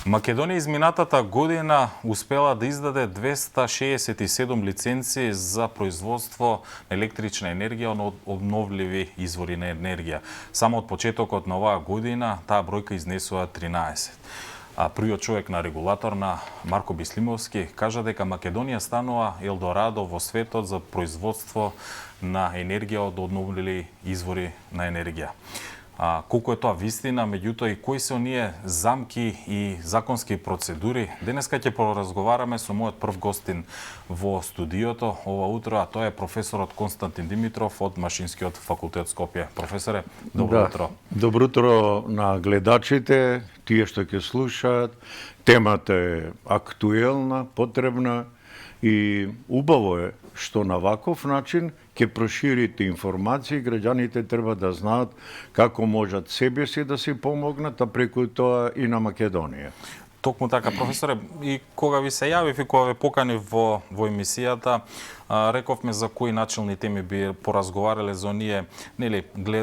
Македонија изминатата година успела да издаде 267 лиценци за производство на електрична енергија од обновливи извори на енергија. Само од почетокот на оваа година таа бројка изнесува 13. А првиот човек на регулаторна, Марко Бислимовски, кажа дека Македонија станува елдорадо во светот за производство на енергија од обновливи извори на енергија. Колку е тоа вистина, меѓутоа и кои се оние замки и законски процедури, денеска ќе поразговараме со мојот прв гостин во студиото ова утро, а тоа е професорот Константин Димитров од Машинскиот факултет Скопје. Професоре, добро утро. Добро утро на гледачите, тие што ќе слушаат. Темата е актуелна, потребна и убаво е што на ваков начин ќе проширите информации, граѓаните треба да знаат како можат себе си да си помогнат, а преку тоа и на Македонија. Токму така, професоре, и кога ви се јавив и кога ве поканив во емисијата, рековме за кои начални теми би поразговарале за оние,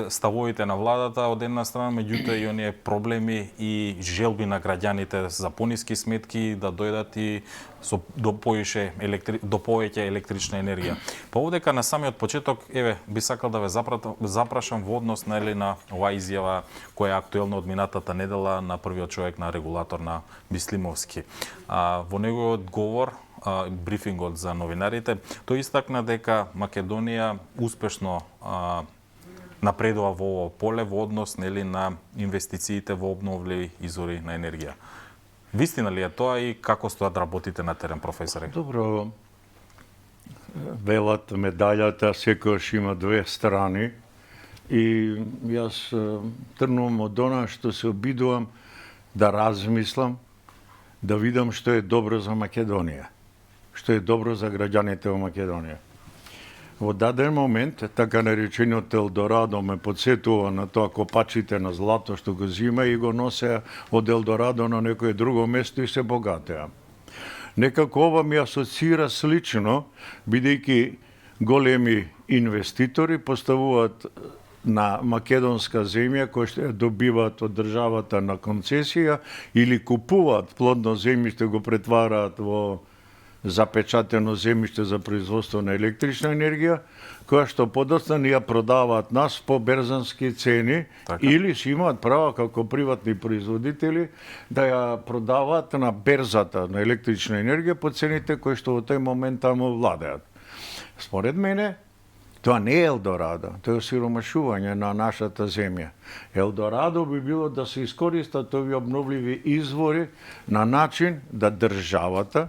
ставовите на владата од една страна, меѓутоа и оние проблеми и желби на граѓаните за пониски сметки да дојдат и со до повеќе електрична енергија. Па овдека на самиот почеток, би сакал да ве запрашам во однос на оваа изјава која е актуелна од минатата недела на првиот човек на регулаторна Бислимовски. Во неговиот говор, брифингот за новинарите, тој истакна дека Македонија успешно напредува во ово поле во однос на инвестициите во обновливи извори на енергија. Вистина ли е тоа и како стоат работите на терен, професоре? Добро, велат медаљата секојаш има две страни и јас тргнувам од она што се обидувам да размислам, да видам што е добро за Македонија, што е добро за граѓаните во Македонија. Во даден момент, така наречениот Елдорадо ме подсетува на тоа копачите на злато што го зима и го носе од Елдорадо на некое друго место и се богатеа. Некако ова ми асоцира слично, бидејќи големи инвеститори поставуваат на македонска земја која што ја добиваат од државата на концесија или купуваат плодно земјиште, го претвараат во запечатено земјиште за производство на електрична енергија, која што подоцна ни ја продаваат нас по берзански цени, или си имаат право како приватни производители да ја продаваат на берзата на електрична енергија по цените кои што во тој момент таму владеат. Според мене, тоа не е Елдорадо, тоа е осиромашување на нашата земја. Елдорадо би било да се искористат овие обновливи извори на начин да државата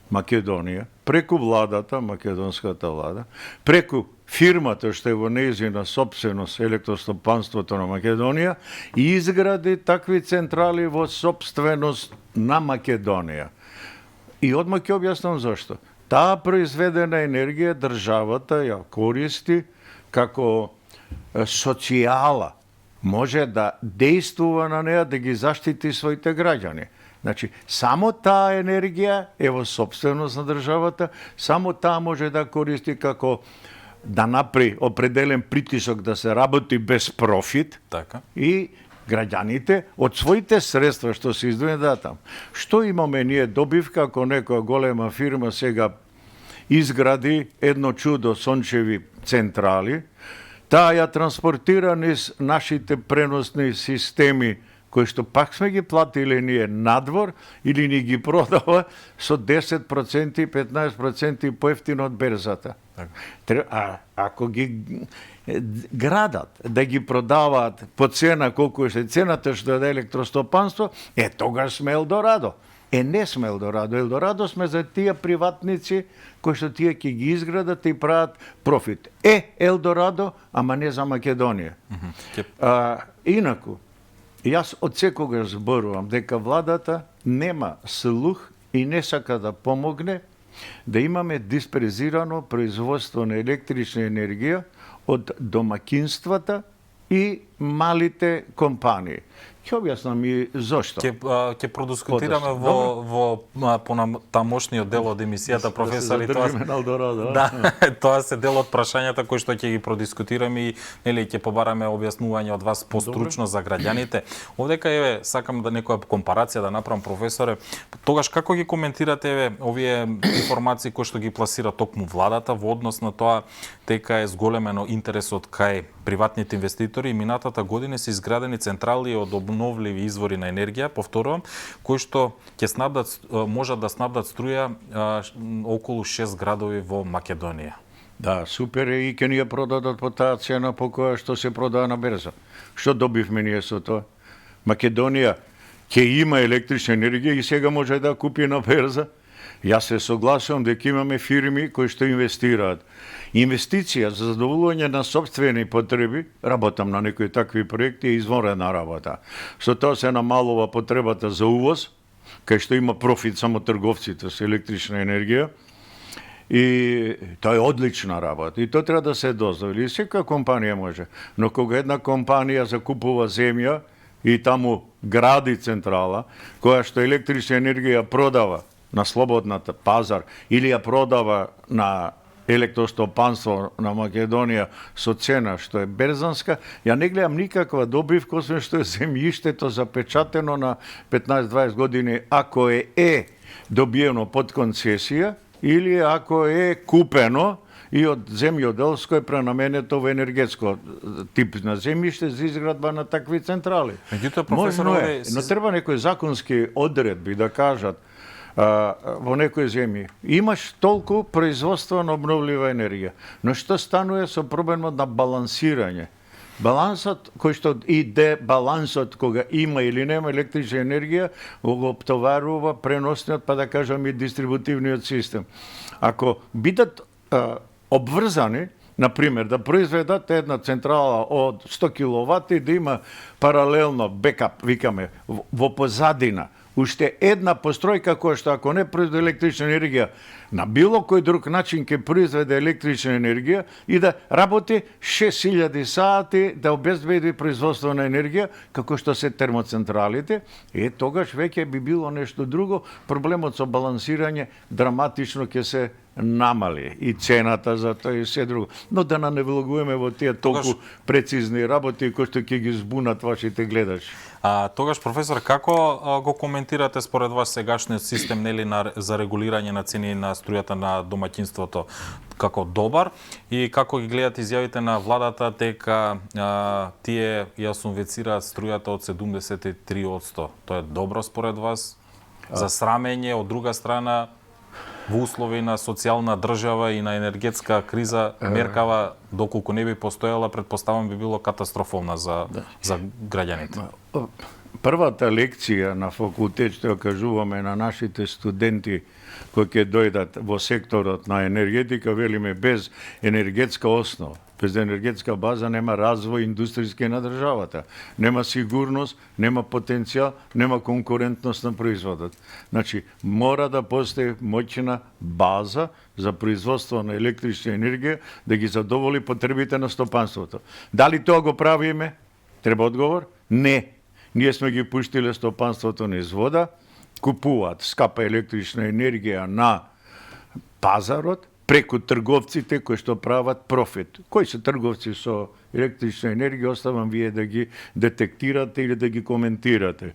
Македонија, преку владата, македонската влада, преку фирмата што е во нејзина сопственост, електростопанството на Македонија, и изгради такви централи во сопственост на Македонија. И одма ќе објаснам зашто. Таа произведена енергија државата ја користи како социјала, може да дејствува на неа да ги заштити своите граѓани. Значи, само таа енергија е во сопственост на државата, само таа може да користи како да направи определен притисок да се работи без профит, така, и граѓаните од своите средства што се издвоени да там. Што имаме ние добивка ако некоја голема фирма сега изгради едно чудо сончеви централи, таа ја транспортира низ нашите преносни системи кои што пак сме ги платиле ние надвор или ни ги продава со 10%, 15% поевтино од берзата. Ако ги градат да ги продаваат по цена колку е цената што е електростопанство, тогаш сме Елдорадо. Не сме Елдорадо. Елдорадо сме за тие приватници кои што тие ќе ги изградат и прават профит. Елдорадо, ама не за Македонија. Инаку, јас од секогаш зборувам дека владата нема слух и не сака да помогне да имаме диспрезирано производство на електрична енергија од домакинствата и малите компании. Ќе објаснам и зошто. Ќе продискутираме во понатамошниот дел од емисијата, професор, и тоа на Алдорадо. Да, тоа се дел од прашањата кои што ќе ги продискутираме и нели ќе побараме објаснување од вас постручно за граѓаните. Овдека еве сакам да некоја компарација да направам, професоре. Тогаш како ги коментирате еве овие информации кои што ги пласира токму владата во однос на тоа дека е зголемено интересот кај приватните инвеститори и минатата година се изградени централи од обновливи извори на енергија, повторувам, кои што ќе снабдат, можат да снабдат струја околу 6 градови во Македонија. Да, супер е и ќе ни ја продадат по таа цена по која што се продава на берза. Што добивме ние со тоа? Македонија ќе има електрична енергија и сега може да купи на берза. Јас се согласувам дека имаме фирми кои што инвестираат. Инвестиција за задоволување на сопствени потреби, работам на некои такви проекти, е извонредна работа. Со тоа се намалува потребата за увоз, кај што има профит само трговците со електрична енергија. И тоа е одлична работа. И тоа треба да се дозволи. И секоја компанија може. Но кога една компанија закупува земја и таму гради централа, која што електрична енергија продава на слободната пазар или ја продава на електростопанство на Македонија со цена што е берзанска, ја не гледам никаква добивка, освен што е земјиштето запечатено на 15-20 години, ако е добиено под концесија или ако е купено и од земјоделско е пренаменето во енергетско тип на земјиште за изградба на такви централи. Меѓутоа, професор, но треба некои законски одредби да кажат во некои земји. Имаш толку производство на обновлива енергија, но што станува со проблемот на балансирање? Балансот кој што и дебалансот кога има или нема електрична енергија го оптоварува преносниот, па да кажам и дистрибутивниот систем. Ако бидат обврзани, например, да произведат една централа од 100 киловати, да има паралелно бекап, викаме, во позадина, уште една постројка која што ако не произведе електрична енергија, на било кој друг начин ќе произведе електрична енергија и да работи 6000 сати да обезбеди производство на енергија, како што се термоцентралите, тогаш веќе би било нешто друго, проблемот со балансирање драматично ќе се намали и цената за тоа и се друго. Но да не влогуваме во тие толку прецизни работи кои што ќе ги збунат вашите гледачи. Тогаш, професор, како го коментирате според вас сегашниот систем нели за регулирање на цени на струјата на домаќинството како добар и како ги гледате изјавите на владата дека тие ја субвенцираат струјата од 73%? Тоа е добро според вас? За срамење, од друга страна, во услови на социјална држава и на енергетска криза, меркава, доколку не би постојала, предпоставам би било катастрофална за граѓаните. Првата лекција на факултет што ја кажуваме на нашите студенти кои ќе дојдат во секторот на енергетика, велиме без енергетска основа, без енергетска база нема развој индустријски на државата. Нема сигурност, нема потенцијал, нема конкурентност на производот. Значи, мора да постои моќна база за производство на електрична енергија да ги задоволи потребите на стопанството. Дали тоа го правиме? Треба одговор? Не. Ние сме ги пуштиле стопанството низ вода, купуваат скапа електрична енергија на пазарот, преку трговците кои што прават профит. Кои се трговци со електрична енергија, оставам вие да ги детектирате или да ги коментирате.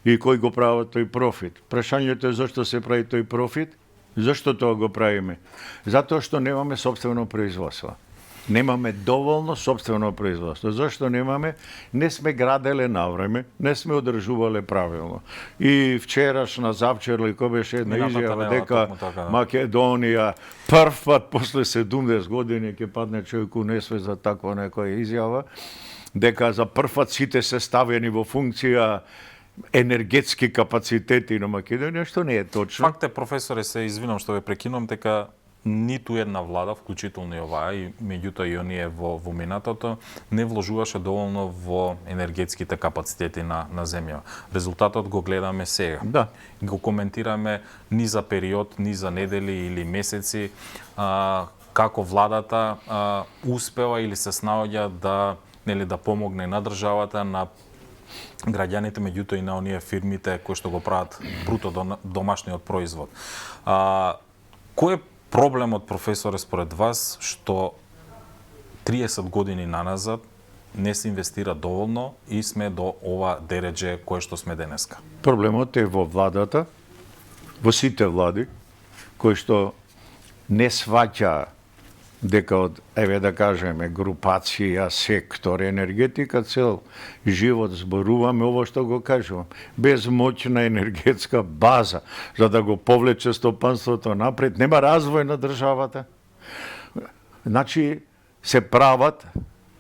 И кои го прават тој профит. Прашањето е зашто се прави тој профит? Зашто тоа го правиме? Затоа што немаме сопствено производство. Немаме доволно сопствено производство. Зашто немаме? Не сме граделе навреме, не сме одржувале правилно. И вчерашна, завчера, кој беше една изјава дека Македонија прв пат после 70 години ќе падне човек у несвест за таква некоја изјава, дека за прв пат сите се ставени во функција енергетски капацитети на Македонија, што не е точно. Факт е, професоре, се извинам што ве прекинувам, дека ниту една влада, вклучително и оваа, и меѓутоа и оние во минатото, не вложуваше доволно во енергетските капацитети на земја. Резултатот го гледаме сега. Да. Го коментираме ни за период, ни за недели или месеци, како владата успева или се снаоѓа да помогне на државата, на граѓаните, меѓутоа и на оние фирмите кои што го прават бруто домашниот производ. Кој е проблемот, професоре, според вас, што 30 години наназад не се инвестира доволно и сме до ова дередже кое што сме денеска? Проблемот е во владата, во сите влади, кои што не сваќа дека од, еве да кажеме, групација, сектор, енергетика, цел живот зборуваме ово што го кажувам. Без моќна енергетска база, за да го повлече стопанството напред, нема развој на државата. Значи, се прават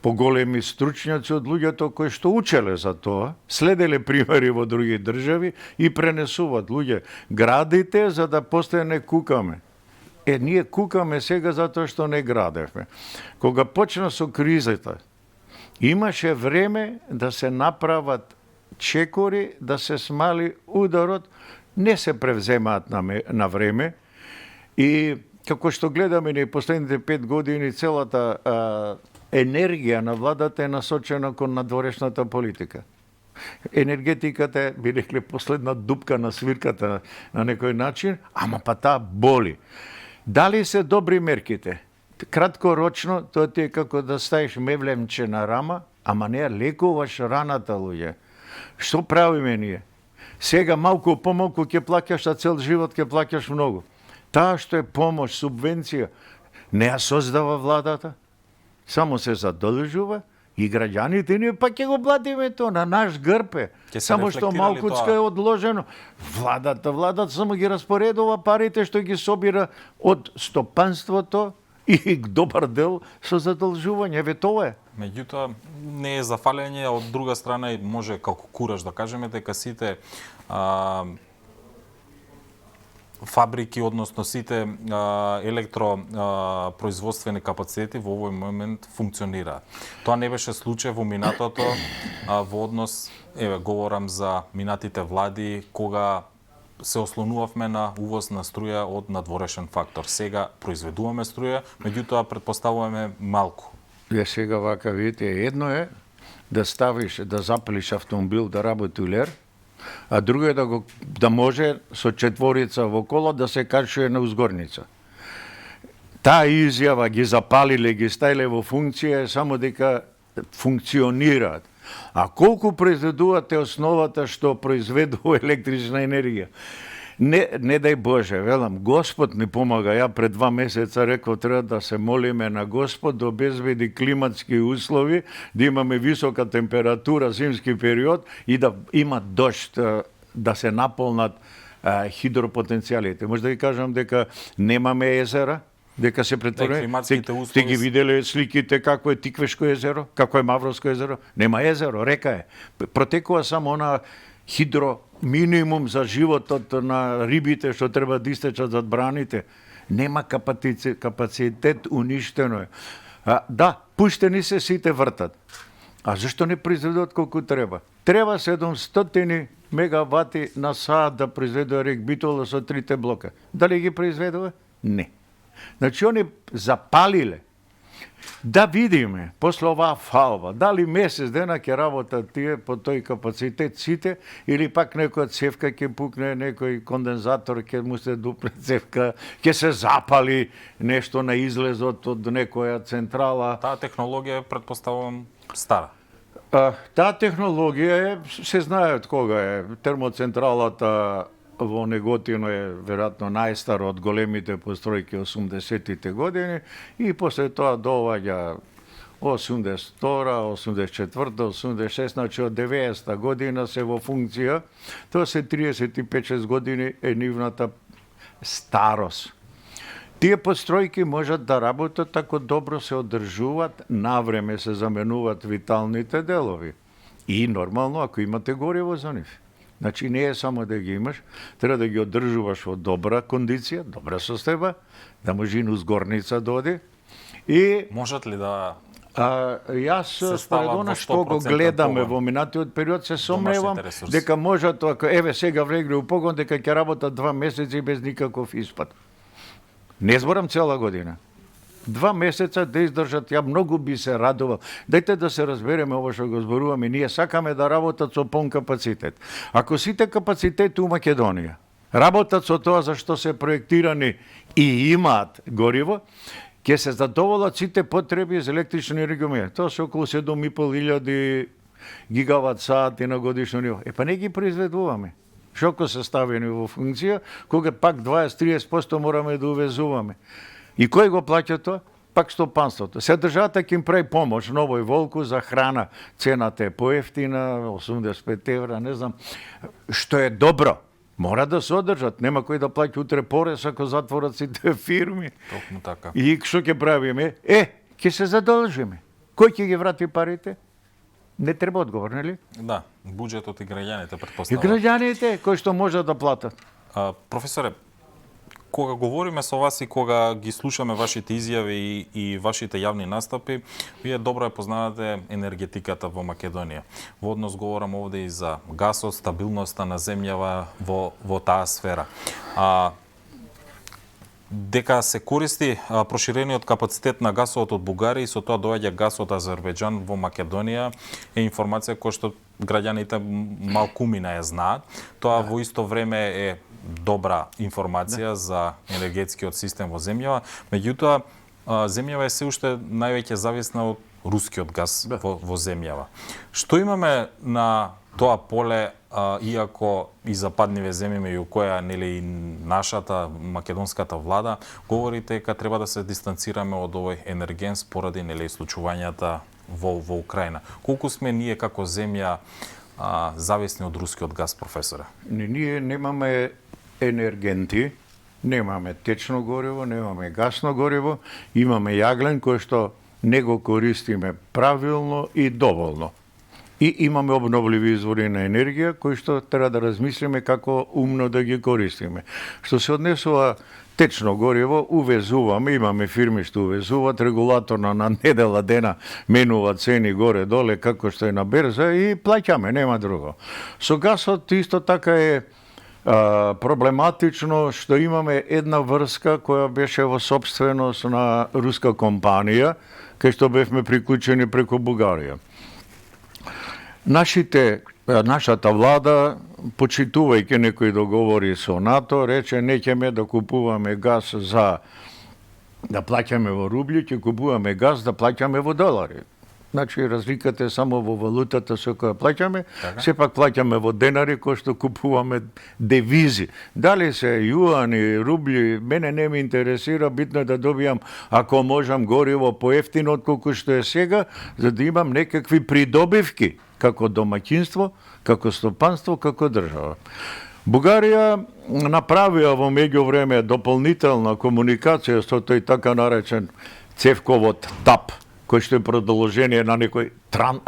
поголеми стручњаци од луѓето кои што учеле за тоа, следеле примери во други држави и пренесуваат луѓе. Градите за да после не кукаме. Ние кукаме сега затоа што не градевме. Кога почна со кризата, имаше време да се направат чекори, да се смали ударот, не се превземаат на време и како што гледаме и последните 5 години, целата енергија на владата е насочена кон надворешната политика. Енергетиката е, би рекле, последна дупка на свирката на некој начин, ама па таа боли. Дали се добри мерките? Краткорочно, тоа ти е како да ставиш мевлемче на рама, ама не лекуваш раната, луѓе. Што правиме ние? Сега малку помалку ќе плаќаш, а цел живот ќе плаќаш многу. Таа што е помош, субвенција, не ја создава владата, само се задолжува и граѓаните ние па ќе го платиме тоа на наш грб е. Само што малкуцка е одложено. Владата само ги распоредува парите што ги собира од стопанството и добар дел со задолжување. Еве тоа е. Меѓутоа, не е за фалење, а од друга страна и може како кураж да кажеме дека сите фабрики, односно сите електропроизводствени капацитети во овој момент функционираат. Тоа не беше случај во минатото во однос, еве, говорам за минатите влади, кога се ослонувавме на увоз на струја од надворешен фактор. Сега произведуваме струја, меѓутоа предпоставуваме малку. Сега вака, видите, едно е да ставиш, да запалиш автомобил да работи лер, а друго е да може со четворица во кола да се качува на узгорница. Таа изјава ги запалиле, ги ставиле во функција е само дека функционираат. А колку произведувате основата што произведува електрична енергија? Не дај Боже, велам, Господ ни помага. Ја пред 2 месеца реков треба да се молиме на Господ да обезбеди климатски услови, да имаме висока температура, зимски период и да има дожд, да се наполнат хидропотенцијалите. Може да ви кажам дека немаме езера, дека се претворено. Сте ги виделе сликите како е Тиквешко езеро, како е Мавровско езеро? Нема езеро, река е. Протекува само на минимум за животот на рибите што треба да истечат зад браните. Нема капацитет, уништено е. Да, пуштени се, сите вртат. А зашто не произведуват колку треба? Треба 700 мегавати на саат да произведува рек Битола со 3 блока. Дали ги произведува? Не. Значи, они запалиле. Да видиме, после оваа фалба, дали месец дена ќе работат тие по тој капацитет сите, или пак некоја цевка ќе пукне, некој кондензатор ќе му се дупне цевка, ќе се запали нешто на излезот од некоја централа. Таа технологија е, предпоставувам, стара. Таа технологија е, се знае од кога е. Термоцентралата во Неготино е веројатно најстар од големите постројки 80-тите години и после тоа доваѓа 82-та, 84-та, 86-та, значи од 90-та година се во функција. Тоа се 35-6 години е нивната старост. Тие постројки можат да работат ако добро се одржуваат, навреме се заменуваат виталните делови. И нормално ако имате гориво за нив. Значи не е само да ги имаш, треба да ги одржуваш во добра кондиција, добра состојба, да може и узгорница да оди. И можат ли да јас според она што го гледаме во минатиот период се сомневам дека можат, ако еве сега влегли у погон, дека ќе работат 2 месеци без никаков испад. Не зборам цела година. 2 месеца да издржат, ја многу би се радувал. Дајте да се разбереме ово што го зборуваме, ние сакаме да работат со пон капацитет. Ако сите капацитети у Македонија работат со тоа за што се проектирани и имаат гориво, ќе се задоволат сите потреби за електрична енергија. Тоа се околу 7.500 гигават сати на годишно ниво. Па не ги произведуваме. Шоко се ставени во функција, кога пак 20-30% мораме да увезуваме. И кој го плаќа тоа? Пак стопанството. Се државата ќе им прави помош Новој Волку за храна. Цената е поевтина, 85 евра, не знам. Што е добро. Мора да се одржат. Нема кој да плаќа утре порез ако затворат сите фирми. Токму така. И што ќе правиме? Ќе се задолжиме. Кој ќе ги врати парите? Не треба одговор, нели? Да, буџетот и граѓаните И претпоставувам. граѓаните кои што можат да платат. Професоре, кога говориме со вас и кога ги слушаме вашите изјави и вашите јавни настапи, вие добро ја познавате енергетиката во Македонија. Во однос говорам овде и за гасот, стабилноста на земјава во таа сфера. Дека се користи проширениот капацитет на гасовот од Бугарија и со тоа доаѓа гас од Азербејџан во Македонија е информација која што граѓаните малкумина ја знаат. Тоа во исто време е добра информација за енергетскиот систем во земјава, меѓутоа земјава е се уште највеќе зависна од рускиот газ во земјава. Што имаме на тоа поле, иако и западниве земји меѓу која нели и нашата македонската влада говорите дека треба да се дистанцираме од овој енергенс поради нели случувањата во Украина. Колку сме ние како земја зависни од рускиот газ, професоре? Ние немаме енергенти, немаме течно гориво, немаме гасно гориво, имаме јаглен кој што не го користиме правилно и доволно. И имаме обновливи извори на енергија кои што треба да размислиме како умно да ги користиме. Што се однесува течно гориво, увезуваме, имаме фирми што увезуваат, регулаторно на недела дена менува цени горе-доле како што е на берза и плаќаме, нема друго. Со гасот исто така е проблематично што имаме една врска која беше во собственост на руска компанија, кај што бевме приклучени преку Бугарија. Нашата влада, почитувајќи некои договори со НАТО, рече неќеме да купуваме газ за да плаќаме во рубли, ќе купуваме газ да плаќаме во долари. Значи, разликата е само во валутата со која плаќаме, сепак плаќаме во денари кои што купуваме девизи. Дали се јуани, рубли, мене не ме интересира, битно е да добијам, ако можам, гориво поевтино отколку што е сега, за да имам некакви придобивки, како домаќинство, како стопанство, како држава. Бугарија направија во меѓувреме дополнителна комуникација со тој така наречен Цевковот ТАП, кој што е продолжение на некој трап,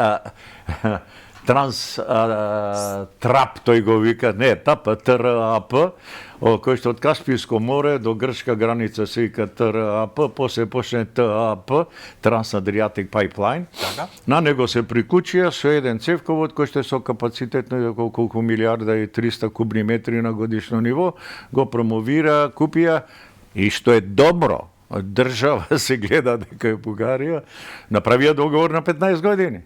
тој го вика, не, ТАП, ТРАП, кој што од Касписко море до грчка граница се вика ТРАП, после почне ТАП, Trans-Adriatic Pipeline. На него се приклучија со еден цевковод кој што е со капацитет на колку милиарда и 300 кубни метри на годишно ниво, го промовира, купија и што е добро, држава се гледа дека е Бугарија, направија договор на 15 години,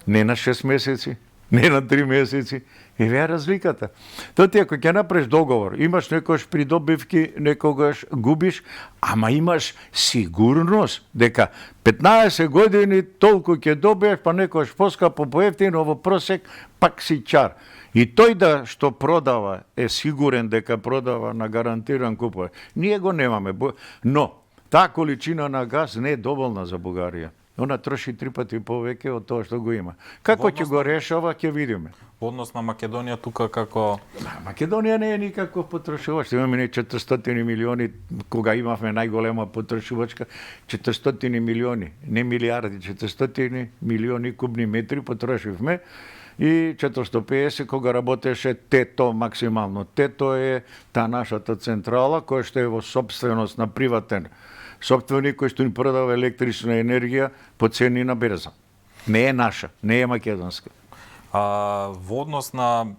не на 6 месеци, не на 3 месеци. И веа разликата. Тоа ти ако ќе направиш договор, имаш некојаш придобивки, некогаш губиш, ама имаш сигурност дека 15 години толку ќе добиеш, па некојаш поскапо поевтино во просек, пак си чар. И тој да што продава е сигурен дека продава на гарантиран купувач. Ние го немаме, но таа количина на газ не е доволна за Бугарија. Она троши 3 пати повеќе од тоа што го има. Како ќе го решава, ќе видиме. Во однос на Македонија тука како... Македонија не е никаков потрошувач. Имаме не 400 милиони, кога имавме најголема потрошувачка, 400 милиони, не милиарди, 400 милиони кубни метри потрошивме и 450 кога работеше ТЕТО максимално. ТЕТО е таа нашата централа која што е во собственост на приватен собственик кој што ни продава електрична енергија по цени на берза. Не е наша, не е македонска. Во однос на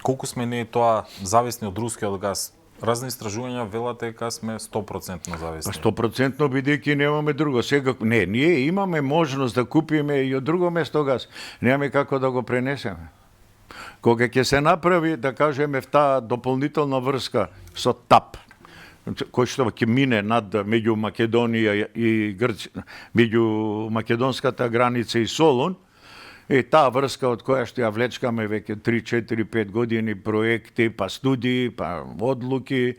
колку сме ние тоа зависни од рускиот газ, Разни истражувања велат дека сме 100% Па зависни. 100% бидејќи немаме друго. Сега не, ние имаме можност да купиме и од друго место газ. Немаме како да го пренесеме. Кога ќе се направи, да кажеме, таа дополнителна врска со ТАП, кој што ќе мине над меѓу Македонија и Грција, меѓу македонската граница и Солун, таа врска од која што ја влечкаме веќе 3, 4, 5 години проекти, па студии, па одлуки,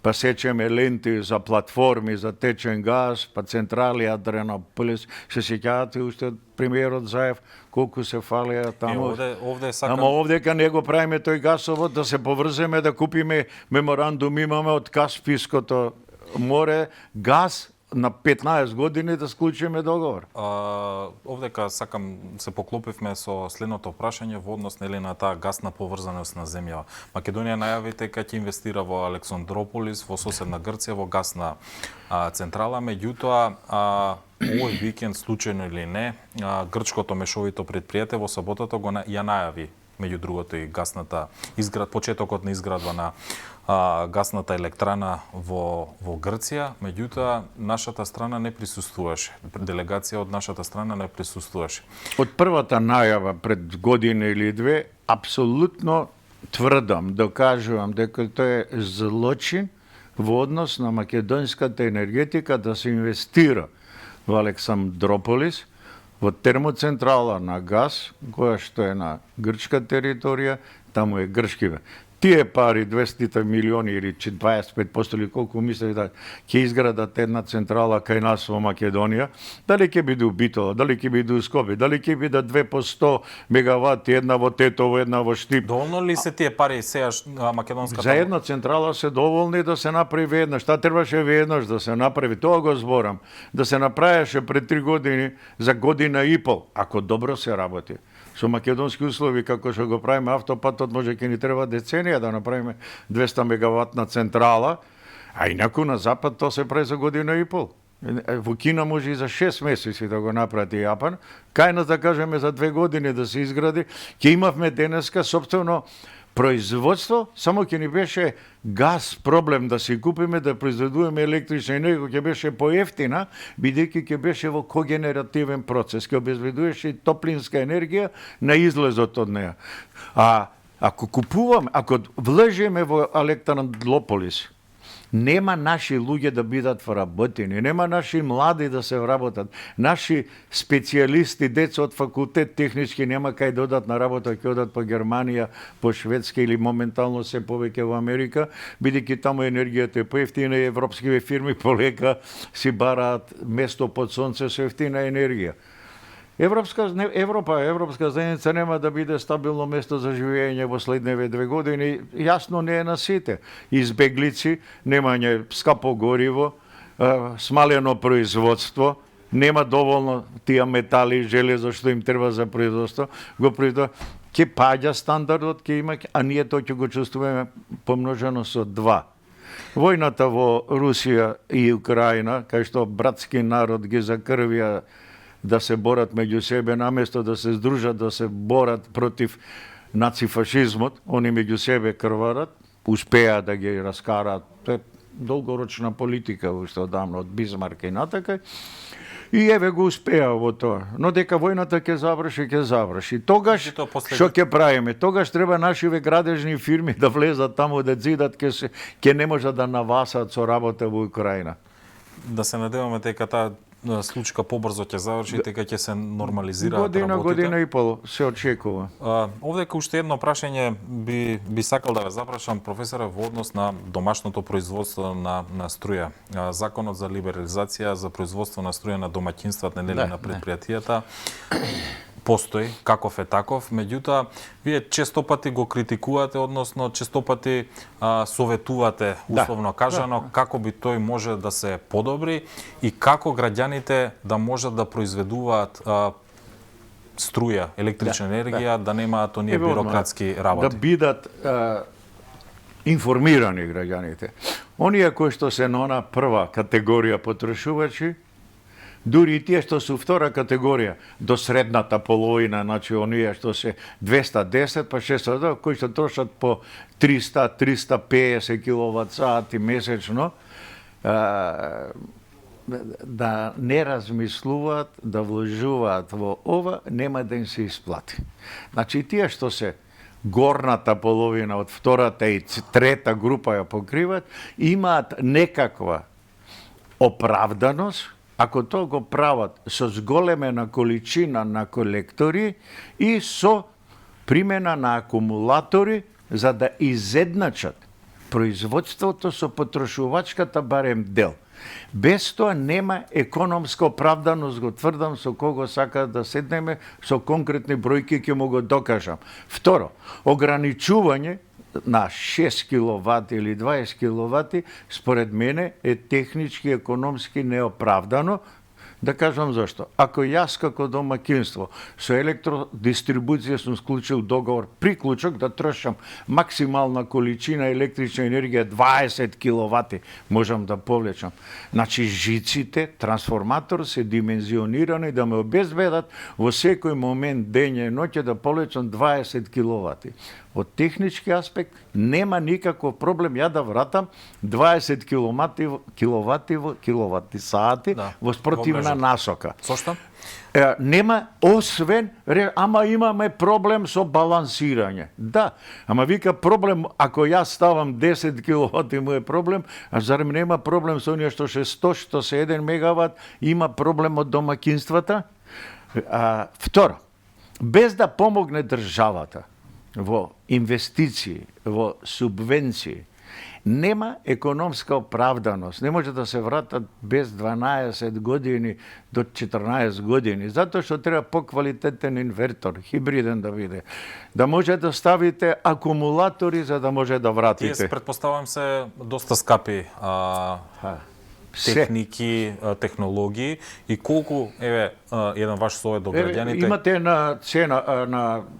па сечеме ленти за платформи за течен газ, па централи Адренополис. Се сеќавате уште од премиерот Заев колку се фалеа таму. Овде сакам... Ама овдека не го правиме тој гасовод, да се поврземе, да купиме меморандум, имаме од Каспиското море газ на 15 години да склучиме договор. Овдека сакам се поклопивме со следното прашање во однос на таа гасна поврзаност на земја. Македонија најави дека ќе инвестира во Александрополис, во соседна Грција, во гасна централа, меѓутоа овој викенд, случајно или не, грчкото мешовито предпријатие во саботата ја најави меѓу другото и гасната почетокот на изградба на гасната електрана во Грција, меѓутоа нашата страна не присуствуваше. Делегација од нашата страна не присуствуваше. Од првата најава пред година или две, апсолутно тврдам, докажувам дека тоа е злочин во однос на македонската енергетика да се инвестира во Александрополис, во термоцентрала на газ, која што е на грчка територија, таму е грчки. Тие пари, 200 милиони или 25% или колку мислеме да ќе изградат една централа кај нас во Македонија, дали ќе биде у Битола, дали ќе биде у Скопје, дали ќе биде 2 по 100 мегавати, една во Тетово, една во Штип. Доволно ли се тие пари сега македонската? За една централа се доволни да се направи веднаш. Šta требаше веднаш да се направи? Тоа го зборам. Да се направеше пред 3 години, за година и пол, ако добро се работи. Со македонски услови, како што го правиме автопатот, може ќе ни треба деценија да направиме 200 мегаватна централа, а инаку на запад тоа се прави за година и пол. Во Кина може и за 6 месеци да го направи Јапан. Кај нас, да кажеме, за 2 години да се изгради, ќе имавме денеска собствено производство, само ќе ни беше газ проблем да си купиме, да произведуваме електрична енергија, ќе беше поевтина, бидејќи ќе беше во когенеративен процес, ќе обезбедуваше топлинска енергија на излезот од неа. А ако купуваме, ако влежеме во Александрополис, нема наши луѓе да бидат вработени, нема наши млади да се вработат, наши специјалисти, деца од факултет технички нема кај да одат на работа, ќе одат по Германија, по Шведска или моментално се повеќе во Америка, бидејќи таму енергијата е поевтина и европските фирми полека си бараат место под сонце со ефтина енергија. Европска заедница нема да биде стабилно место за живење во следневе 2 години, јасно не е на сите. Избеглици, немање скапо гориво, смалено производство, нема доволно тие метали, железо што им треба за производство, го производство, ќе паѓа стандардот, ќе има, а ние тоа ќе го чувствуваме помножено со 2. Војната во Русија и Украина, кај што братски народ ги закрвија да се борат меѓу себе, наместо да се здружат, да се борат против нацифашизмот, они меѓу себе крварат, успеа да ги раскараат. Тоа е долгорочна политика, уште одамна, од Бисмарк и натака. И еве го успеа во тоа. Но дека војната ќе заврши. Тогаш, што ќе правиме? Тогаш треба нашиве градежни фирми да влезат таму, да зидат, ќе не можат да навасат со работа во Украина. Да се надеваме дека таа случка побрзо ќе заврши, дека ќе се нормализираат работите. Година и пол се очекува. Овдека уште едно прашање би сакал да ве запрашам, професоре, во однос на домашното производство на струја. Законот за либерализација за производство на струја на домаќинствата, на предпријатијата, постои, каков е таков, меѓутоа, вие често пати го критикувате, односно често пати советувате, условно кажано, како би тој може да се подобри и како граѓаните да можат да произведуваат струја, електрична енергија, да немаат оние бирократски работи. Да бидат информирани граѓаните. Оние кои што се на она прва категорија потрошувачи, дури и тие што су втора категорија, до средната половина, значи оние што се 210 па 600, кои што трошат по 300-350 киловат сати месечно, да не размислуваат, да вложуваат во ова, нема да им се исплати. Значи тие што се горната половина од втората и трета група ја покриват, имаат некаква оправданост ако тоа го прават со зголемена количина на колектори и со примена на акумулатори за да изедначат производството со потрошувачката барем дел. Без тоа нема економска оправданост, го тврдам, со кого сака да седнеме, со конкретни бројки ќе му го докажам. Второ, ограничување на 6 киловати или 20 киловати, според мене е технички, економски неоправдано. Да кажам зашто. Ако јас како домакинство со електродистрибуција сум склучил договор, приклучок да трошам максимална количина електрична енергија 20 киловати можам да повлечам. Значи жиците, трансформатор се димензионирани да ме обезбедат во секој момент дење и ноќе да повлечам 20 киловати. Од технички аспект нема никаков проблем ја да вратам 20 киловати сати во спротивна насока. Зошто? Нема, освен, ама имаме проблем со балансирање. Да, ама вика проблем, ако јас ставам 10 киловати му е проблем, а зарем нема проблем со оние што 100, што се 1 мегават, има проблем од домакинствата? Второ, без да помогне државата во инвестиции, во субвенции, нема економска оправданост. Не може да се вратат без 12 години до 14 години, затоа што треба поквалитетен инвертор, хибриден да биде. Да може да ставите акумулатори за да може да вратите. Тие, предпоставам се, доста скапи техники, технологии и колку, еден ваш совет до граѓаните... Имате на цена,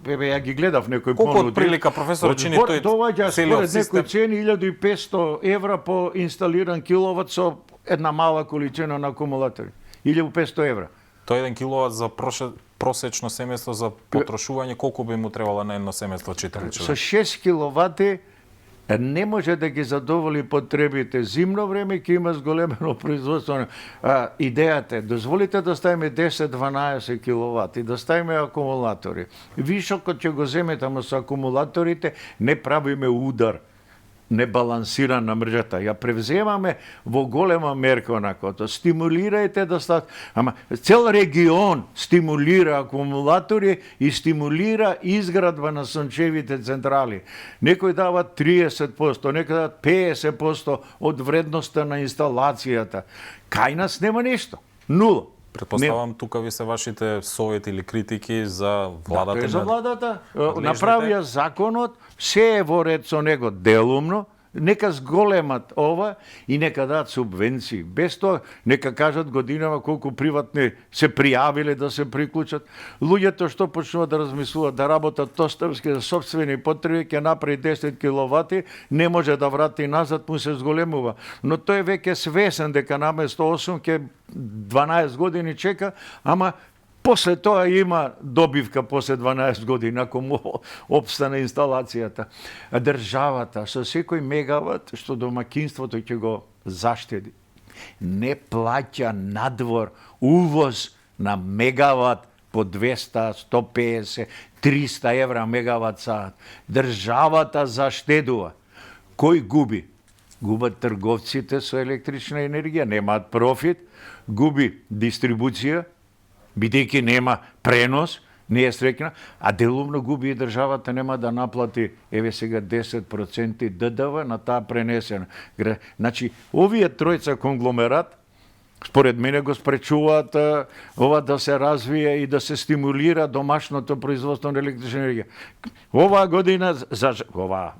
ја ги гледав некој понуди. Колку од прилика, професор, чини тој доваѓа целиот според некој цени 1500 евра по инсталиран киловат со една мала количина на акумулатори. 1500 евра. Тој 1 киловат за просечно семејство за потрошување, колку би му требало на едно семејство 4 човека? Со 6 киловати не може да ги задоволи потребите. Зимно време ќе има зголемено производство. Идејата е, дозволите да ставиме 10-12 киловати, да ставиме акумулатори. Вишокот ќе го земете, ама со акумулаторите не правиме удар, не балансиран на мрежата. Ја превземаме во голема мерка онакото. Стимулирајте да стават... Ама цел регион стимулира акумулатори и стимулира изградба на сончевите централи. Некој дава 30%, некој дава 50% од вредноста на инсталацијата. Кај нас нема нешто. Нула. Предпоставам, тука ви се вашите совети или критики за владата. Да, за владата. Направија законот, се е во ред со него делумно, нека зголемат ова и нека дадат субвенции. Без тоа, нека кажат годинава колку приватни се пријавиле да се приклучат. Луѓето што почнуваат да размислуваат да работат тоставски за собствени потреби, ќе направи 10 киловати, не може да врати назад, му се зголемува. Но тој веќе свесен дека наместо 8 ќе 12 години чека, ама после тоа има добивка после 12 години, ако му обстане инсталацијата. А државата со секој мегават што домакинството ќе го заштеди, не плаќа надвор увоз на мегават по 200, 150, 300 евра мегават саат. Државата заштедува. Кој губи? Губат трговците со електрична енергија, немаат профит, губи дистрибуција, бидејќи нема пренос, не е среќна, а делумно губи и државата, нема да наплати, еве сега 10% ДДВ на таа пренесена. Значи, овие тројца конгломерат, според мене го спречуваат ова да се развие и да се стимулира домашното производство на електрична енергија. Оваа година,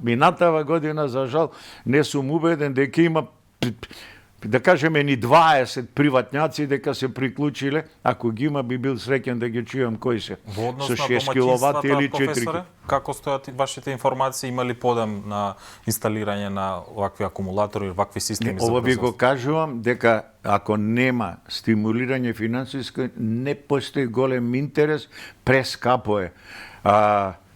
минатава година, за жал, не сум убеден дека има да кажеме ни 20 приватњаци дека се приклучиле, ако ги има би бил среќен да ги чујам кои се. Во однос Со на 6 киловати или 4 професоре, како стојат вашите информации, има ли подем на инсталирање на вакви акумулатори, вакви системи за Ова ви производство? го кажувам дека ако нема стимулирање финансиско, не постои голем интерес, прескапо е.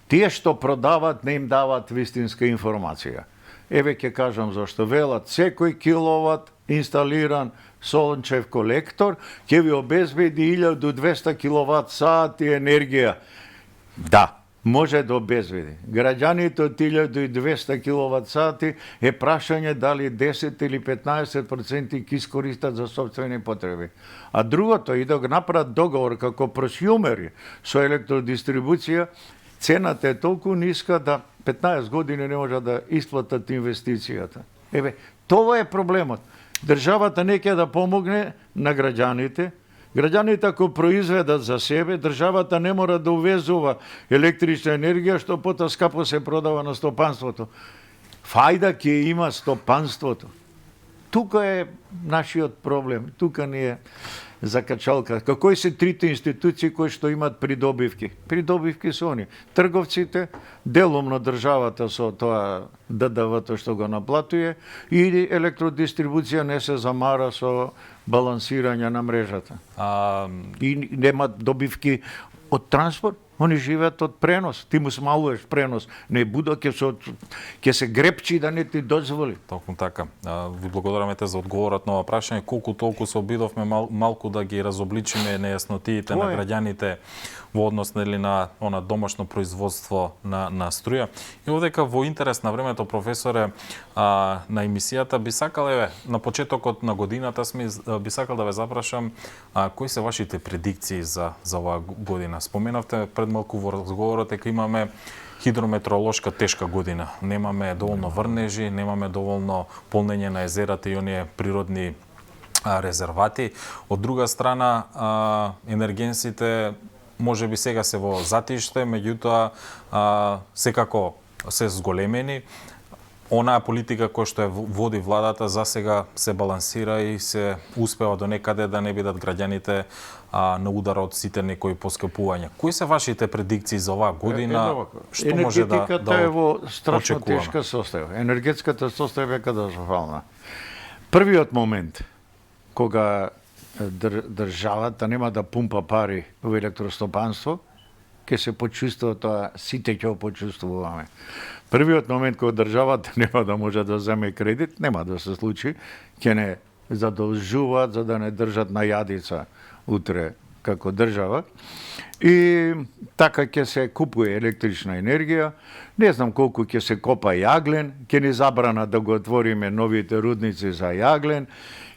Тие што продават не им дават вистинска информација. Еве ќе кажам зашто велат секој киловат инсталиран сончев колектор ќе ви обезбеди 1200 киловат сати енергија. Да, може да обезбеди. Граѓаните од 1200 киловат сати е прашање дали 10 или 15% ќе искористат за собствени потреби. А другото и да го направат договор како просјумери со електродистрибуција, цената е толку ниска да 15 години не може да исплатат инвестицијата. Еве, тоа е проблемот. Државата не ќе да помогне на граѓаните. Граѓаните ако произведат за себе, државата не мора да увезува електрична енергија, што потоа скапо се продава на стопанството. Фајда ќе има стопанството. Тука е нашиот проблем. Тука ни е закачалка. Кои се трите институции кои што имаат придобивки? Придобивки се они. Трговците, деломно државата со тоа ДДВ-то што го наплатuje или електродистрибуција не се замара со балансирање на мрежата. И немаат добивки од транспорт, они живеат од пренос. Ти му смалуваш пренос, не будо ќе се грепчи да не ти дозволи. Токму така. Ви благодараме за одговорот на ова прашање. Колку толку се обидовме малку да ги разобличиме нејаснотиите на граѓаните во однос на она домашно производство на струја. И овдека во интерес на времето, професоре, на емисијата би сакал, еве, на почетокот на годината би сакал да ве запрашам кои се вашите предикции за оваа година. Споменавте пред малку во разговорот дека имаме хидрометеоролошка тешка година. Немаме доволно врнежи, немаме доволно полнење на езерата и оние природни резервати. Од друга страна, енергенсите може би сега се во затиште, меѓутоа секако се зголемени. Онаа политика која што ја води владата за сега се балансира и се успева до некаде да не бидат граѓаните на удар од сите некои поскапувања. Кои се вашите предикции за оваа година? Што може да енергетиката е во страшно очекуваме? тешка состојба. Енергетската состојба е катастрофална. Првиот момент кога државата нема да пумпа пари во електростопанство, ќе се почувствува тоа, сите ќе го почувствуваме. Првиот момент кога државата нема да може да земе кредит, нема да се случи, ќе не задолжуваат за да не држат на јадица утре како држава. И така ќе се купува електрична енергија, не знам колку ќе се копа јаглен, ќе ни забрана да го отвориме новите рудници за јаглен,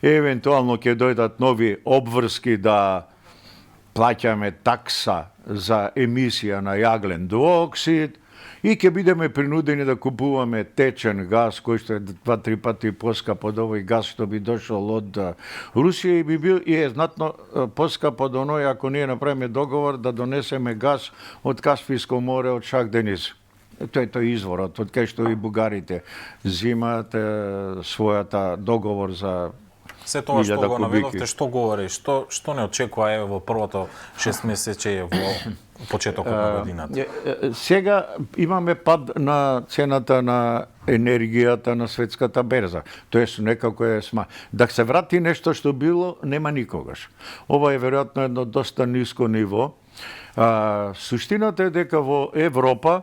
евентуално ќе дојдат нови обврски да плаќаме такса за емисија на јаглен диоксид и ќе бидеме принудени да купуваме течен газ кој што е 2-3 пати поскап од овој газ што би дошол од Русија и би бил и е знатно поскап од оној ако ние направиме договор да донесеме газ од Касписко море од Шах Дениз. Тоа е тој изворот од кај што и бугарите земаат својата договор за се тоа што го кубики. наведовте, што говори, што не очекува еве во првото 6 месече во почетокот на годината? Сега имаме пад на цената на енергијата на светската берза. Тоест некако е да се врати нешто што било, нема никогаш. Ова е веројатно едно доста ниско ниво. Суштината е дека во Европа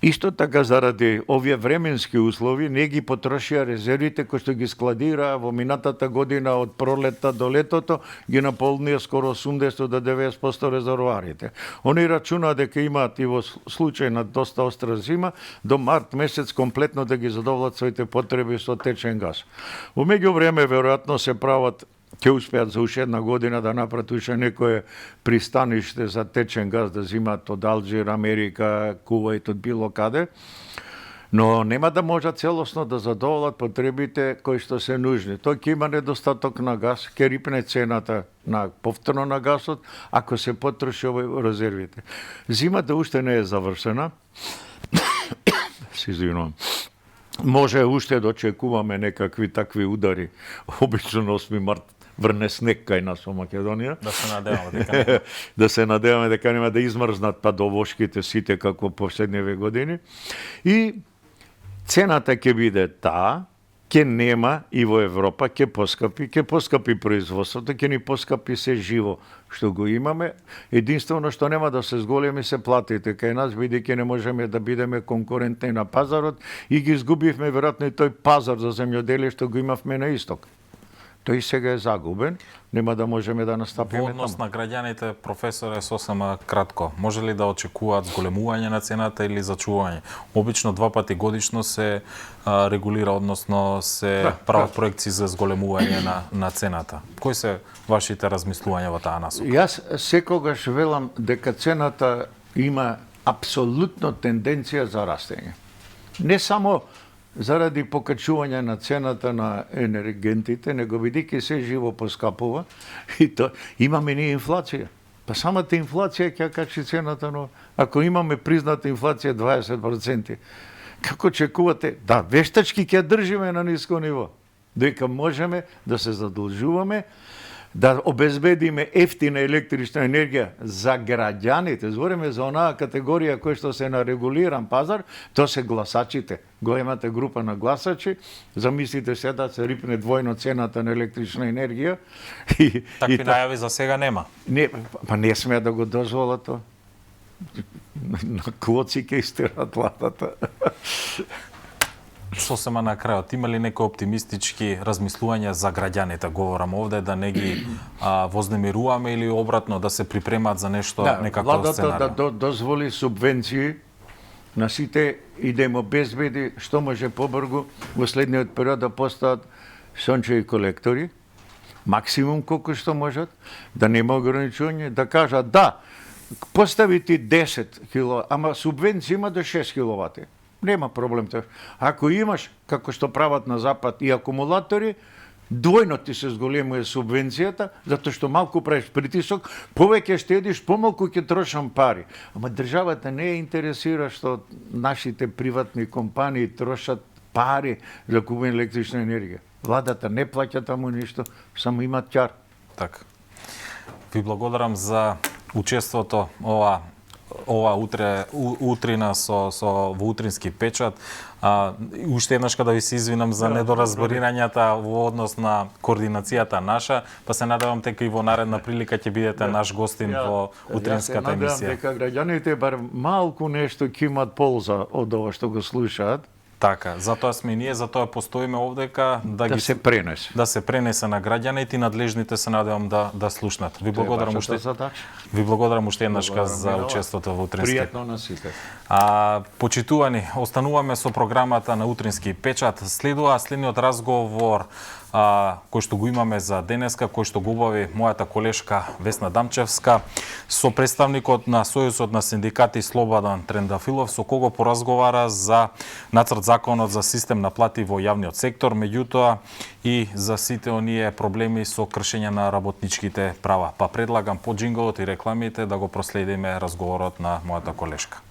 исто така заради овие временски услови не ги потрошија резервите кои што ги складираа во минатата година од пролетта до летото, ги наполнија скоро 80 до 90% резервоарите. Они рачунаат дека имаат и во случај на доста остра зима до март месец комплетно да ги задоволат своите потреби со течен газ. Во меѓувреме веројатно се прават ќе успеат за уште една година да направат уште некое пристаниште за течен газ да зимат од Алжир, Америка, Кувајт, од било каде, но нема да можат целосно да задоволат потребите кои што се нужни. Тој ќе има недостаток на газ, ќе рипне цената на повторно на газот, ако се потроши овој резервите. Зимата уште не е завршена. Се извинувам. може уште да очекуваме некакви такви удари. Обично 8 март врне снег кај нас во Македонија. Да се надеваме дека не. Да се надеваме дека нема да измрзнат падовошките сите како последниве години. И цената ќе биде таа, ќе нема и во Европа, ќе поскапи производството, ќе ни поскапи се живо што го имаме. Единствено што нема да се зголеми се платите кај нас, бидејќи не можеме да бидеме конкурентни на пазарот и ги изгубивме веројатно и тој пазар за земјоделие што го имавме на исток. Тој сега е загубен, нема да можеме да настапиме Во однос таму. на граѓаните, професоре, сосема кратко, може ли да очекуваат зголемување на цената или зачување? Обично 2 пати годишно се регулира, односно се прават проекции за зголемување на цената. Кои се вашите размислувања во таа насока? Јас секогаш велам дека цената има апсолутно тенденција за растење. Не само заради покачување на цената на енергентите, него бидејќи се живо поскапува и то имаме ние инфлација. Па самата инфлација ќе качи цената, но ако имаме призната инфлација 20%, како очекувате? Да, вештачки ќе држиме на ниско ниво, дека можеме да се задолжуваме, да обезбедиме ефтина електрична енергија за граѓаните. Збориме за онаа категорија која што се на регулиран пазар, тоа се гласачите. Големата група на гласачи, замислите се да се рипне двојно цената на електрична енергија. Такви најави за сега нема. Не, па не смеа да го дозволат тоа. На клоци ќе истерат владата. Сосема на крајот, има ли некои оптимистички размислувања за граѓаните? Говорам овде да не ги вознемируваме или обратно да се припремат за нешто, некакво владата сценарио? да дозволи субвенции на сите и да им обезбеди што може побрзо во следниот период да постават сончеви колектори, максимум колку што можат, да нема ограничување, да кажат да, поставите 10 кило, ама субвенција има до 6 киловати. Нема проблем тоа. Ако имаш, како што прават на запад, и акумулатори, двојно ти се зголемува субвенцијата, затоа што малку правиш притисок, повеќе штедиш, помалку ќе трошам пари. Ама државата не е интересира што нашите приватни компании трошат пари за купување електрична енергија. Владата не плаќа таму ништо, само има ќар. Така. Ви благодарам за учеството ова утрина во утрински печат. Уште еднаш да ви се извинам за недоразборирањата во однос на координацијата наша, па се надевам дека и во наредна прилика ќе бидете наш гостин во утринската емисија. Јас се надевам дека граѓаните бар малку нешто ќе имат полза од ова што го слушаат. Така, затоа сме ние, затоа постоиме овдека Да се пренесе. Да се пренесе на граѓаните и надлежните се надевам да слушнат. Ви благодарам уште еднаш за учеството во утрински. Пријатно на сите. Почитувани, остануваме со програмата на утрински печат. Следниот разговор кој што го имаме за денеска, кој што го обави мојата колешка Весна Дамчевска со представникот на Сојузот на синдикати Слободан Трендафилов, со кого поразговара за нацрт законот за систем на плати во јавниот сектор, меѓутоа и за сите оние проблеми со кршење на работничките права. Па предлагам по джинголот и рекламите да го проследиме разговорот на мојата колешка.